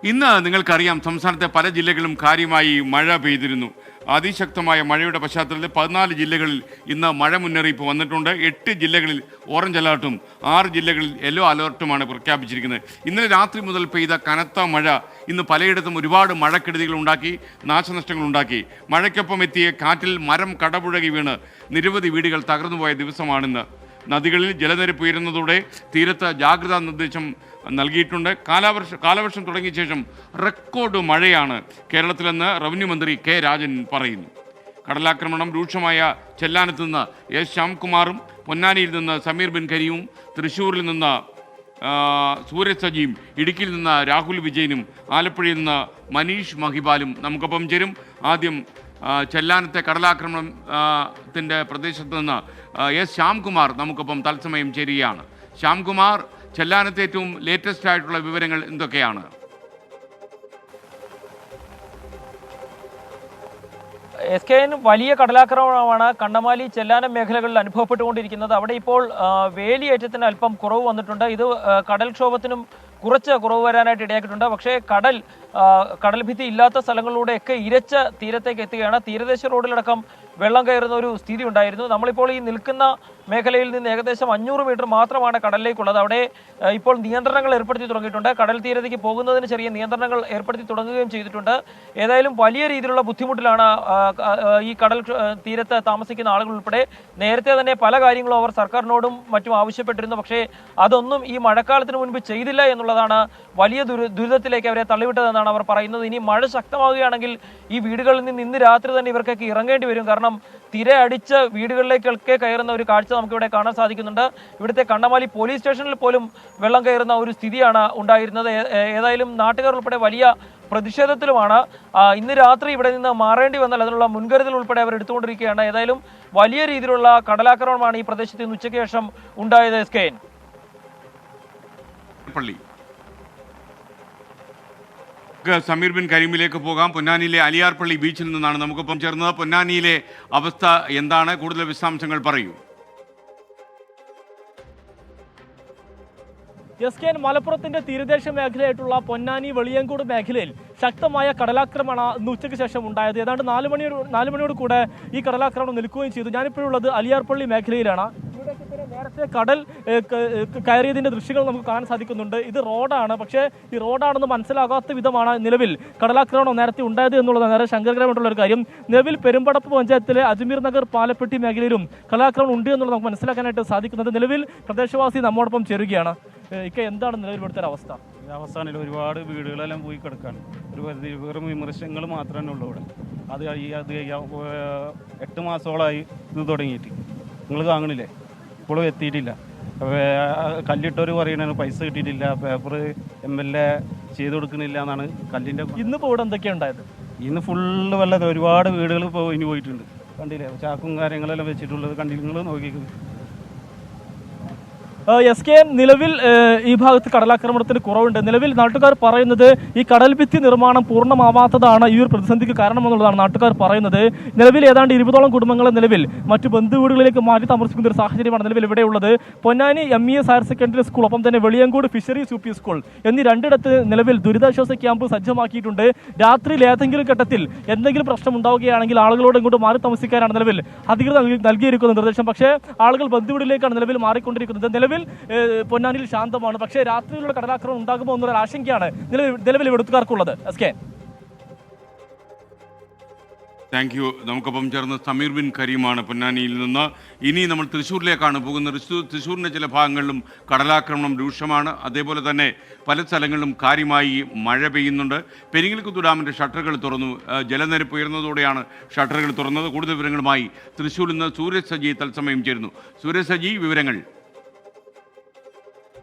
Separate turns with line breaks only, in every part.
ഇന്ന് നിങ്ങൾക്കറിയാം സംസ്ഥാനത്തെ പല ജില്ലകളിലും കാര്യമായി മഴ പെയ്തിരുന്നു. അതിശക്തമായ മഴയുടെ പശ്ചാത്തലത്തിൽ 14 ജില്ലകളിൽ ഇന്ന് മഴ മുന്നറിയിപ്പ് വന്നിട്ടുണ്ട്. 8 ജില്ലകളിൽ ഓറഞ്ച് അലർട്ടും 6 ജില്ലകളിൽ യെല്ലോ അലർട്ടുമാണ് പ്രഖ്യാപിച്ചിരിക്കുന്നത്. ഇന്നലെ രാത്രി മുതൽ പെയ്ത കനത്ത മഴ ഇന്ന് പലയിടത്തും ഒരുപാട് മഴക്കെടുതികൾ ഉണ്ടാക്കി, നാശനഷ്ടങ്ങൾ ഉണ്ടാക്കി. മഴയ്ക്കൊപ്പം എത്തിയ കാറ്റിൽ മരം കടപുഴകി വീണ് നിരവധി വീടുകൾ തകർന്നുപോയ ദിവസമാണിന്ന്. നദികളിൽ ജലനിരപ്പ് ഉയരുന്നതോടെ തീരത്ത് ജാഗ്രതാ നിർദ്ദേശം നൽകിയിട്ടുണ്ട്. കാലവർഷം തുടങ്ങിയ ശേഷം റെക്കോർഡ് മഴയാണ് കേരളത്തിലെന്ന് റവന്യൂ മന്ത്രി കെ രാജൻ പറയുന്നു. കടലാക്രമണം രൂക്ഷമായ ചെല്ലാനത്ത് നിന്ന് എസ് ശ്യാംകുമാറും, പൊന്നാനിയിൽ നിന്ന് സമീർ ബിൻ കരിയും, തൃശ്ശൂരിൽ നിന്ന് സൂരജ് സജിയും, ഇടുക്കിയിൽ നിന്ന് രാഹുൽ വിജയനും, ആലപ്പുഴയിൽ നിന്ന് മനീഷ് മഹിപാലും നമുക്കൊപ്പം ചേരും. ആദ്യം ചെല്ലാനത്തെ കടലാക്രമണത്തിൻ്റെ പ്രദേശത്ത് നിന്ന് എസ് ശ്യാംകുമാർ നമുക്കൊപ്പം തത്സമയം ചേരുകയാണ്. ശ്യാംകുമാർ, ചെല്ലാനത്തെ ഏറ്റവും ലേറ്റസ്റ്റ് ആയിട്ടുള്ള വിവരങ്ങൾ എന്തൊക്കെയാണ്?
SKN വലിയ കടലാക്രമണമാണ് കണ്ണമാലി ചെല്ലാനം മേഖലകളിൽ അനുഭവപ്പെട്ടുകൊണ്ടിരിക്കുന്നത്. അവിടെ ഇപ്പോൾ വേലിയേറ്റത്തിന് അല്പം കുറവ് വന്നിട്ടുണ്ട്. ഇത് കടൽക്ഷോഭത്തിനും കുറച്ച് കുറവ് വരാനായിട്ട് ഇടയാക്കിയിട്ടുണ്ട്. പക്ഷേ കടൽ ഭിത്തി ഇല്ലാത്ത സ്ഥലങ്ങളിലൂടെയൊക്കെ ഇരച്ച് തീരത്തേക്ക് എത്തുകയാണ്. തീരദേശ റോഡിലടക്കം വെള്ളം കയറുന്ന ഒരു സ്ഥിതി ഉണ്ടായിരുന്നു. നമ്മളിപ്പോൾ ഈ നിൽക്കുന്ന മേഖലയിൽ നിന്ന് ഏകദേശം 500 മീറ്റർ മാത്രമാണ് കടലിലേക്കുള്ളത്. അവിടെ ഇപ്പോൾ നിയന്ത്രണങ്ങൾ ഏർപ്പെടുത്തി തുടങ്ങിയിട്ടുണ്ട്. കടൽ തീരത്തേക്ക് പോകുന്നതിന് ചെറിയ നിയന്ത്രണങ്ങൾ ഏർപ്പെടുത്തി തുടങ്ങുകയും ചെയ്തിട്ടുണ്ട്. ഏതായാലും വലിയ രീതിയിലുള്ള ബുദ്ധിമുട്ടിലാണ് ഈ കടൽ തീരത്ത് താമസിക്കുന്ന ആളുകൾ ഉൾപ്പെടെ. നേരത്തെ തന്നെ പല കാര്യങ്ങളും അവർ സർക്കാരിനോടും മറ്റും ആവശ്യപ്പെട്ടിരുന്നു. പക്ഷേ അതൊന്നും ഈ മഴക്കാലത്തിന് മുൻപ് ചെയ്തില്ല എന്നുള്ളതാണ് വലിയ ദുരിതത്തിലേക്ക് അവരെ തള്ളിവിട്ടതെന്നാണ് അവർ പറയുന്നത്. ഇനി മഴ ശക്തമാവുകയാണെങ്കിൽ ഈ വീടുകളിൽ നിന്ന് ഇന്ന് രാത്രി തന്നെ ഇവർക്കൊക്കെ ഇറങ്ങേണ്ടി വരും. കാരണം തിരയടിച്ച് വീടുകളിലേക്കൊക്കെ കയറുന്ന ഒരു കാഴ്ച നമുക്കിവിടെ കാണാൻ സാധിക്കുന്നുണ്ട്. ഇവിടുത്തെ കണ്ണമാലി പോലീസ് സ്റ്റേഷനിൽ പോലും വെള്ളം കയറുന്ന ഒരു സ്ഥിതിയാണ് ഉണ്ടായിരുന്നത്. ഏതായാലും നാട്ടുകാർ ഉൾപ്പെടെ വലിയ പ്രതിഷേധത്തിലുമാണ്. ഇന്ന് രാത്രി ഇവിടെ നിന്ന് മാറേണ്ടി വന്നാൽ അതിനുള്ള മുൻകരുതൽ ഉൾപ്പെടെ അവർ എടുത്തുകൊണ്ടിരിക്കുകയാണ്. ഏതായാലും വലിയ രീതിയിലുള്ള കടലാക്രമണമാണ് ഈ പ്രദേശത്ത് ഇന്ന് ഉച്ചയ്ക്ക് ശേഷം ഉണ്ടായത്. SKN
സമീർ ബിൻ കരീമിലേക്ക് പോകാം. പൊന്നാനിയിലെ അലിയാർപള്ളി ബീച്ചിൽ നിന്നാണ് നമുക്കൊപ്പം ചേർന്നത്. പൊന്നാനിയിലെ അവസ്ഥ എന്താണ്? കൂടുതൽ വിശദാംശങ്ങൾ പറയൂ.
SKN മലപ്പുറത്തിന്റെ തീരദേശ മേഖലയായിട്ടുള്ള പൊന്നാനി വെളിയങ്കോട് മേഖലയിൽ ശക്തമായ കടലാക്രമണമാണ് ഇന്ന് ഉച്ചയ്ക്ക് ശേഷം ഉണ്ടായത്. ഏതാണ്ട് 4 മണിയോട് കൂടെ ഈ കടലാക്രമണം നിൽക്കുകയും ചെയ്തു. ഞാനിപ്പോഴുള്ളത് അലിയാർപള്ളി മേഖലയിലാണ്. നേരത്തെ കടൽ കയറിയതിന്റെ ദൃശ്യങ്ങൾ നമുക്ക് കാണാൻ സാധിക്കുന്നുണ്ട്. ഇത് റോഡാണ്. പക്ഷേ ഈ റോഡാണെന്ന് മനസ്സിലാകാത്ത വിധമാണ് നിലവിൽ കടലാക്രമണം നേരത്തെ ഉണ്ടായത് എന്നുള്ളതാണ് നേരെ ശങ്കരകരമായിട്ടുള്ള ഒരു കാര്യം. നിലവിൽ പെരുമ്പടപ്പ് പഞ്ചായത്തിലെ അജ്മീർ നഗർ പാലപ്പെട്ടി മേഖലയിലും കടലാക്രമണം ഉണ്ട് എന്നുള്ളത് നമുക്ക് മനസ്സിലാക്കാനായിട്ട് സാധിക്കുന്നത്. നിലവിൽ പ്രദേശവാസി നമ്മോടൊപ്പം ചേരുകയാണ്. എന്താണ് നിലവിൽ ഇവിടുത്തെ അവസ്ഥ?
അവസാനം ഒരുപാട് വീടുകളെല്ലാം പോയി കിടക്കാണ്. ഒരു പരിധി വെറും വിമർശനങ്ങൾ മാത്രമേ ഉള്ളൂ ഇവിടെ. അത് 8 മാസത്തോളമായി ഇത് തുടങ്ങിയിട്ട്. നിങ്ങൾ കാണുന്നില്ലേ, ഇപ്പോഴും എത്തിയിട്ടില്ല. കല്ലിട്ടവർ പറയുന്നത് പൈസ കിട്ടിയിട്ടില്ല, പേപ്പർ MLA ചെയ്ത് കൊടുക്കുന്നില്ല എന്നാണ് കല്ലിൻ്റെ.
ഇന്നിപ്പോൾ ഇവിടെ എന്തൊക്കെയാണ് ഉണ്ടായത്?
ഇന്ന് ഫുള്ള് വെള്ളത്തിൽ ഒരുപാട് വീടുകൾ ഇനി പോയിട്ടുണ്ട്. കണ്ടില്ലേ, ചാക്കും കാര്യങ്ങളെല്ലാം വെച്ചിട്ടുള്ളത് കണ്ടില്ല, നിങ്ങൾ നോക്കിക്കുന്നത്.
SKN നിലവിൽ ഈ ഭാഗത്ത് കടലാക്രമണത്തിന് കുറവുണ്ട്. നിലവിൽ നാട്ടുകാർ പറയുന്നത് ഈ കടൽ ഭിത്തി നിർമ്മാണം പൂർണ്ണമാവാത്തതാണ് ഈ ഒരു പ്രതിസന്ധിക്ക് കാരണമെന്നുള്ളതാണ് നാട്ടുകാർ പറയുന്നത്. നിലവിൽ ഏതാണ്ട് 20ഓളം കുടുംബങ്ങളെ നിലവിൽ മറ്റു ബന്ധുവീടുകളിലേക്ക് മാറ്റി താമസിക്കുന്ന ഒരു സാഹചര്യമാണ് നിലവിൽ ഇവിടെയുള്ളത്. Ponnani MES higher secondary school, ഒപ്പം തന്നെ വെളിയങ്കോട് ഫിഷറീസ് UP സ്കൂൾ എന്നീ 2ഇടത്ത് നിലവിൽ ദുരിതാശ്വാസ ക്യാമ്പ് സജ്ജമാക്കിയിട്ടുണ്ട്. രാത്രിയിൽ ഏതെങ്കിലും ഘട്ടത്തിൽ എന്തെങ്കിലും പ്രശ്നം ഉണ്ടാവുകയാണെങ്കിൽ ആളുകളോട് ഇങ്ങോട്ട് മാറി താമസിക്കാനാണ് നിലവിൽ അധികൃതർ നൽകിയിരിക്കുന്ന നിർദ്ദേശം. പക്ഷേ ആളുകൾ ബന്ധുവീടിലേക്കാണ് നിലവിൽ മാറിക്കൊണ്ടിരിക്കുന്നത്. നിലവിൽ പൊന്നാനിയിൽ ശാന്തമാണ്. പക്ഷേ രാത്രിയിലുള്ള കടലാക്രമണം ഉണ്ടാകുമോ എന്നുള്ള ആശങ്കയാണ് നിലവിൽ ഇവിടുത്തുകാർക്കുള്ളത്.
Thank you. നമുക്കൊപ്പം ചേർന്ന് സമീർ ബിൻ കരീമാണ് പൊന്നാനിയിൽ നിന്ന്. ഇനി നമ്മൾ തൃശ്ശൂരിലേക്കാണ് പോകുന്നത്. തൃശ്ശൂരിൻ്റെ ചില ഭാഗങ്ങളിലും കടലാക്രമണം രൂക്ഷമാണ്. അതേപോലെ തന്നെ പല സ്ഥലങ്ങളിലും കാര്യമായി മഴ പെയ്യുന്നുണ്ട്. പെരിങ്ങൽകുത്ത് ഡാമിൻ്റെ ഷട്ടറുകൾ തുറന്നു. ജലനിരപ്പ് ഉയർന്നതോടെയാണ് ഷട്ടറുകൾ തുറന്നത്. കൂടുതൽ വിവരങ്ങളുമായി തൃശ്ശൂരിൽ നിന്ന് സൂരജ് സജി തത്സമയം ചേരുന്നു. സൂരജ് സജി, വിവരങ്ങൾ.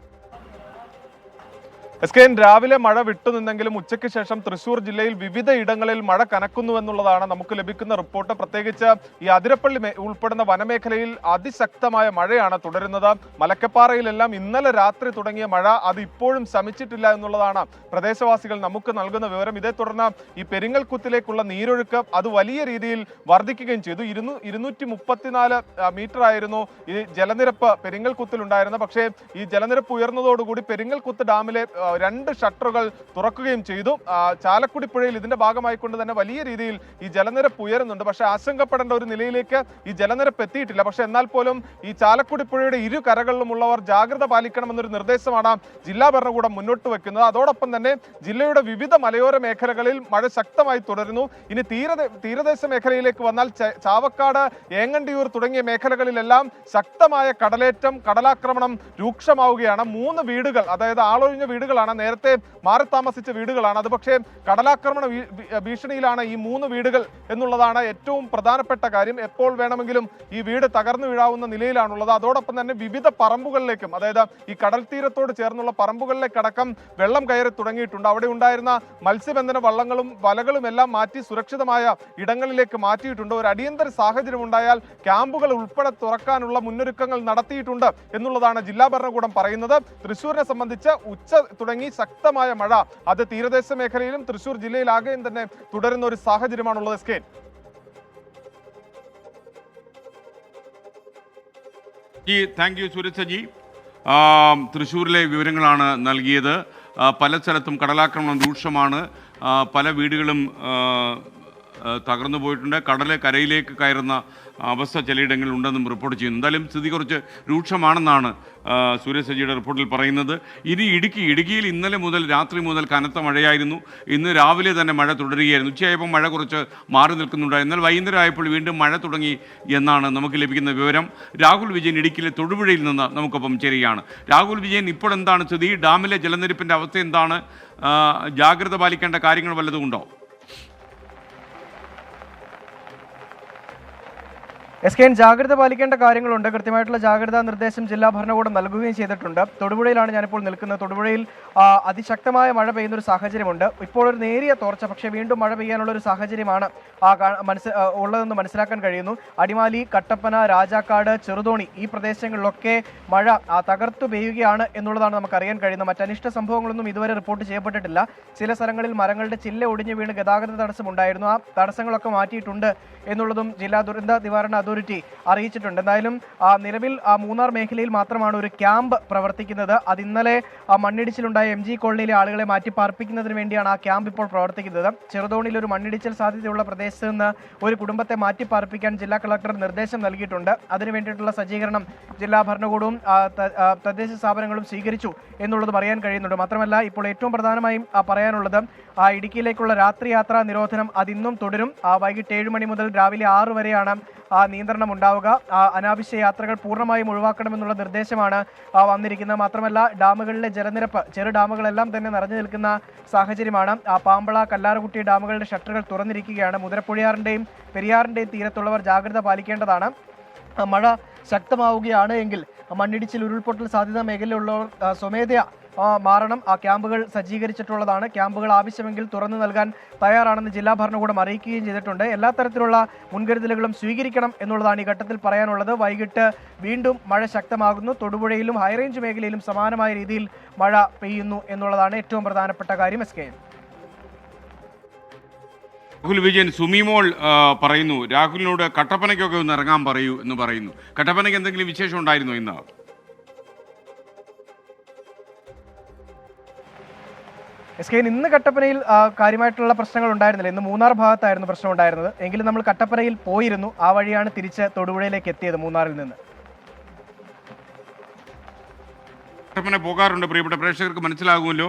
SKN രാവിലെ മഴ വിട്ടുനിന്നെങ്കിലും ഉച്ചയ്ക്ക് ശേഷം തൃശ്ശൂർ ജില്ലയിൽ വിവിധ ഇടങ്ങളിൽ മഴ കനക്കുന്നുവെന്നുള്ളതാണ് നമുക്ക് ലഭിക്കുന്ന റിപ്പോർട്ട്. പ്രത്യേകിച്ച് ഈ അതിരപ്പള്ളി ഉൾപ്പെടുന്ന വനമേഖലയിൽ അതിശക്തമായ മഴയാണ് തുടരുന്നത്. മലക്കപ്പാറയിലെല്ലാം ഇന്നലെ രാത്രി തുടങ്ങിയ മഴ അത് ഇപ്പോഴും ശമിച്ചിട്ടില്ല എന്നുള്ളതാണ് പ്രദേശവാസികൾ നമുക്ക് നൽകുന്ന വിവരം. ഇതേ തുടർന്ന് ഈ പെരിങ്ങൽകുത്തിലേക്കുള്ള നീരൊഴുക്ക് അത് വലിയ രീതിയിൽ വർദ്ധിക്കുകയും ചെയ്തു. 234 മീറ്റർ ആയിരുന്നു ഈ ജലനിരപ്പ് പെരിങ്ങൽകുത്തിലുണ്ടായിരുന്നത്. പക്ഷേ ഈ ജലനിരപ്പ് ഉയർന്നതോടുകൂടി പെരിങ്ങൽകുത്ത് ഡാമിലെ 2 ഷട്ടറുകൾ തുറക്കുകയും ചെയ്തു. ചാലക്കുടി പുഴയിൽ ഇതിന്റെ ഭാഗമായിക്കൊണ്ട് തന്നെ വലിയ രീതിയിൽ ഈ ജലനിരപ്പ് ഉയരുന്നുണ്ട്. പക്ഷേ ആശങ്കപ്പെടേണ്ട ഒരു നിലയിലേക്ക് ഈ ജലനിരപ്പ് എത്തിയിട്ടില്ല. പക്ഷേ എന്നാൽ പോലും ഈ ചാലക്കുടി പുഴയുടെ ഇരു കരകളിലുമുള്ളവർ ജാഗ്രത പാലിക്കണമെന്നൊരു നിർദ്ദേശമാണ് ജില്ലാ ഭരണകൂടം മുന്നോട്ട് വെക്കുന്നത്. അതോടൊപ്പം തന്നെ ജില്ലയുടെ വിവിധ മലയോര മേഖലകളിൽ മഴ ശക്തമായി തുടരുന്നു. ഇനി തീരദേശ മേഖലയിലേക്ക് വന്നാൽ ചാവക്കാട്, ഏങ്ങണ്ടിയൂർ തുടങ്ങിയ മേഖലകളിലെല്ലാം ശക്തമായ കടലേറ്റം, കടലാക്രമണം രൂക്ഷമാവുകയാണ്. 3 വീടുകൾ, അതായത് ആളൊഴിഞ്ഞ വീടുകളാണ്, നേരത്തെ മാറി താമസിച്ച വീടുകളാണ്. അത് പക്ഷേ കടലാക്രമണ ഭീഷണിയിലാണ് ഈ 3 വീടുകൾ എന്നുള്ളതാണ് ഏറ്റവും പ്രധാനപ്പെട്ട കാര്യം. എപ്പോൾ വേണമെങ്കിലും ഈ വീട് തകർന്നു വീഴാവുന്ന നിലയിലാണുള്ളത്. അതോടൊപ്പം തന്നെ വിവിധ പറമ്പുകളിലേക്കും, അതായത് ഈ കടൽ തീരത്തോട് ചേർന്നുള്ള പറമ്പുകളിലേക്കടക്കം വെള്ളം കയറി തുടങ്ങിയിട്ടുണ്ട്. അവിടെ ഉണ്ടായിരുന്ന മത്സ്യബന്ധന വള്ളങ്ങളും വലകളും എല്ലാം മാറ്റി സുരക്ഷിതമായ ഇടങ്ങളിലേക്ക് മാറ്റിയിട്ടുണ്ട്. ഒരു അടിയന്തര സാഹചര്യം ഉണ്ടായാൽ ക്യാമ്പുകൾ ഉൾപ്പെടെ തുറക്കാനുള്ള മുന്നൊരുക്കങ്ങൾ നടത്തിയിട്ടുണ്ട് എന്നുള്ളതാണ് ജില്ലാ ഭരണകൂടം പറയുന്നത്. തൃശ്ശൂരിനെ സംബന്ധിച്ച് ഉച്ച തുടങ്ങി ശക്തമായ മഴ അത് തീരദേശ മേഖലയിലും തൃശ്ശൂർ ജില്ലയിലാകെയും തന്നെ തുടരുന്ന ഒരു സാഹചര്യമാണുള്ളത്. എസ്കേൻ,
താങ്ക് യു സുരേഷ്. തൃശ്ശൂരിലെ വിവരങ്ങളാണ് നൽകിയത്. പല സ്ഥലത്തും കടലാക്രമണം രൂക്ഷമാണ്. പല വീടുകളും തകർന്നു പോയിട്ടുണ്ട്. കരയിലേക്ക് കയറുന്ന അവസ്ഥ ചിലയിടങ്ങളിൽ ഉണ്ടെന്നും റിപ്പോർട്ട് ചെയ്യുന്നു. എന്തായാലും സ്ഥിതി കുറച്ച് രൂക്ഷമാണെന്നാണ് സുരേഷ് സജിയുടെ റിപ്പോർട്ടിൽ പറയുന്നത്. ഇനി ഇടുക്കിയിൽ ഇന്നലെ മുതൽ രാത്രി മുതൽ കനത്ത മഴയായിരുന്നു. ഇന്ന് രാവിലെ തന്നെ മഴ തുടരുകയായിരുന്നു. ഉച്ചയായപ്പോൾ മഴ കുറച്ച് മാറി നിൽക്കുന്നുണ്ടായിരുന്നു. എന്നാൽ വൈകുന്നേരം ആയപ്പോൾ വീണ്ടും മഴ തുടങ്ങി എന്നാണ് നമുക്ക് ലഭിക്കുന്ന വിവരം. രാഹുൽ വിജയൻ ഇടുക്കിയിലെ തൊടുപുഴയിൽ നിന്ന് നമുക്കൊപ്പം ചേരുകയാണ്. രാഹുൽ വിജയൻ, ഇപ്പോൾ എന്താണ് സ്ഥിതി? ഡാമിലെ ജലനിരപ്പിൻ്റെ അവസ്ഥ എന്താണ്? ജാഗ്രത പാലിക്കേണ്ട കാര്യങ്ങൾ വല്ലതും ഉണ്ടോ?
SKN ജാഗ്രത പാലിക്കേണ്ട കാര്യങ്ങളുണ്ട്. കൃത്യമായിട്ടുള്ള ജാഗ്രതാ നിർദ്ദേശം ജില്ലാ ഭരണകൂടം നൽകുകയും ചെയ്തിട്ടുണ്ട്. തൊടുപുഴയിലാണ് ഞാനിപ്പോൾ നിൽക്കുന്നത്. തൊടുപുഴയിൽ അതിശക്തമായ മഴ പെയ്യുന്ന ഒരു സാഹചര്യമുണ്ട്. ഇപ്പോൾ ഒരു നേരിയ തോർച്ച, പക്ഷേ വീണ്ടും മഴ പെയ്യാനുള്ള ഒരു സാഹചര്യമാണ് ഉള്ളതെന്ന് മനസ്സിലാക്കാൻ കഴിയുന്നു. അടിമാലി, കട്ടപ്പന, രാജാക്കാട്, ചെറുതോണി ഈ പ്രദേശങ്ങളിലൊക്കെ മഴ തകർത്തു പെയ്യുകയാണ് എന്നുള്ളതാണ് നമുക്കറിയാൻ കഴിയുന്നത്. മറ്റനിഷ്ട സംഭവങ്ങളൊന്നും ഇതുവരെ റിപ്പോർട്ട് ചെയ്യപ്പെട്ടിട്ടില്ല. ചില സ്ഥലങ്ങളിൽ മരങ്ങളുടെ ചില്ല ഒടിഞ്ഞു വീണ് ഗതാഗത തടസ്സമുണ്ടായിരുന്നു. ആ തടസ്സങ്ങളൊക്കെ മാറ്റിയിട്ടുണ്ട് എന്നുള്ളതും ജില്ലാ ദുരന്ത നിവാരണ അതോറിറ്റി അറിയിച്ചിട്ടുണ്ട്. എന്തായാലും നിലവിൽ മൂന്നാർ മേഖലയിൽ മാത്രമാണ് ഒരു ക്യാമ്പ് പ്രവർത്തിക്കുന്നത്. അത് ഇന്നലെ മണ്ണിടിച്ചിലുണ്ടായ MG കോളനിയിലെ ആളുകളെ മാറ്റി പാർപ്പിക്കുന്നതിന് വേണ്ടിയാണ് ആ ക്യാമ്പ് ഇപ്പോൾ പ്രവർത്തിക്കുന്നത്. ചെറുതോണിയിൽ ഒരു മണ്ണിടിച്ചിൽ സാധ്യതയുള്ള പ്രദേശത്ത് നിന്ന് ഒരു കുടുംബത്തെ മാറ്റി പാർപ്പിക്കാൻ ജില്ലാ കളക്ടർ നിർദ്ദേശം നൽകിയിട്ടുണ്ട്. അതിനു വേണ്ടിയിട്ടുള്ള സജ്ജീകരണം ജില്ലാ ഭരണകൂടവും തദ്ദേശ സ്ഥാപനങ്ങളും സ്വീകരിച്ചു എന്നുള്ളതും അറിയാൻ കഴിയുന്നുണ്ട്. മാത്രമല്ല, ഇപ്പോൾ ഏറ്റവും പ്രധാനമായും പറയാനുള്ളത് ഇടുക്കിയിലേക്കുള്ള രാത്രിയാത്രാ നിരോധനം അതിന്നും തുടരും. വൈകിട്ട് 7 മണി മുതൽ രാവിലെ 6 വരെയാണ് നിയന്ത്രണം ഉണ്ടാവുക. അനാവശ്യ യാത്രകൾ പൂർണ്ണമായും ഒഴിവാക്കണമെന്നുള്ള നിർദ്ദേശമാണ് വന്നിരിക്കുന്നത്. മാത്രമല്ല, ഡാമുകളിലെ ജലനിരപ്പ്, ചെറു ഡാമുകളെല്ലാം തന്നെ നിറഞ്ഞു നിൽക്കുന്ന സാഹചര്യമാണ്. പാമ്പള, കല്ലാറുകുട്ടി ഡാമുകളുടെ ഷട്ടറുകൾ തുറന്നിരിക്കുകയാണ്. മുതലപ്പുഴയാറിൻ്റെയും പെരിയാറിൻ്റെയും തീരത്തുള്ളവർ ജാഗ്രത പാലിക്കേണ്ടതാണ്. മഴ ശക്തമാവുകയാണ് എങ്കിൽ മണ്ണിടിച്ചിൽ, ഉരുൾപൊട്ടൽ സാധ്യതാ മേഖലയിലുള്ളവർ സ്വമേധയാ മാറണം. ക്യാമ്പുകൾ സജ്ജീകരിച്ചിട്ടുള്ളതാണ്. ക്യാമ്പുകൾ ആവശ്യമെങ്കിൽ തുറന്നു നൽകാൻ തയ്യാറാണെന്ന് ജില്ലാ ഭരണകൂടം അറിയിക്കുകയും ചെയ്തിട്ടുണ്ട്. എല്ലാ തരത്തിലുള്ള മുൻകരുതലുകളും സ്വീകരിക്കണം എന്നുള്ളതാണ് ഈ ഘട്ടത്തിൽ പറയാനുള്ളത്. വൈകിട്ട് വീണ്ടും മഴ ശക്തമാകുന്നു. തൊടുപുഴയിലും ഹൈറേഞ്ച് മേഖലയിലും സമാനമായ രീതിയിൽ മഴ പെയ്യുന്നു എന്നുള്ളതാണ് ഏറ്റവും പ്രധാനപ്പെട്ട കാര്യം. SKN.
രാഹുൽ വിജയൻ, സുമിമോൾ പറയുന്നു രാഹുലിനോട് കട്ടപ്പനയ്ക്കൊക്കെ ഒന്ന് ഇറങ്ങാൻ പറയൂ എന്ന് പറയുന്നു. കട്ടപ്പനയ്ക്ക് എന്തെങ്കിലും വിശേഷം ഉണ്ടായിരുന്നോ ഇന്ന്?
SKN, ഇന്ന് കട്ടപ്പനയിൽ കാര്യമായിട്ടുള്ള പ്രശ്നങ്ങൾ ഉണ്ടായിരുന്നില്ല. ഇന്ന് മൂന്നാർ ഭാഗത്തായിരുന്നു പ്രശ്നം ഉണ്ടായിരുന്നത്. എങ്കിലും നമ്മൾ കട്ടപ്പനയിൽ പോയിരുന്നു. ആ വഴിയാണ് തിരിച്ച് തൊടുപുഴയിലേക്ക് എത്തിയത് മൂന്നാറിൽ നിന്ന്.
കട്ടപ്പന പോകാറുണ്ട്, പ്രിയപ്പെട്ട പ്രേക്ഷകർക്ക് മനസ്സിലാകുമല്ലോ.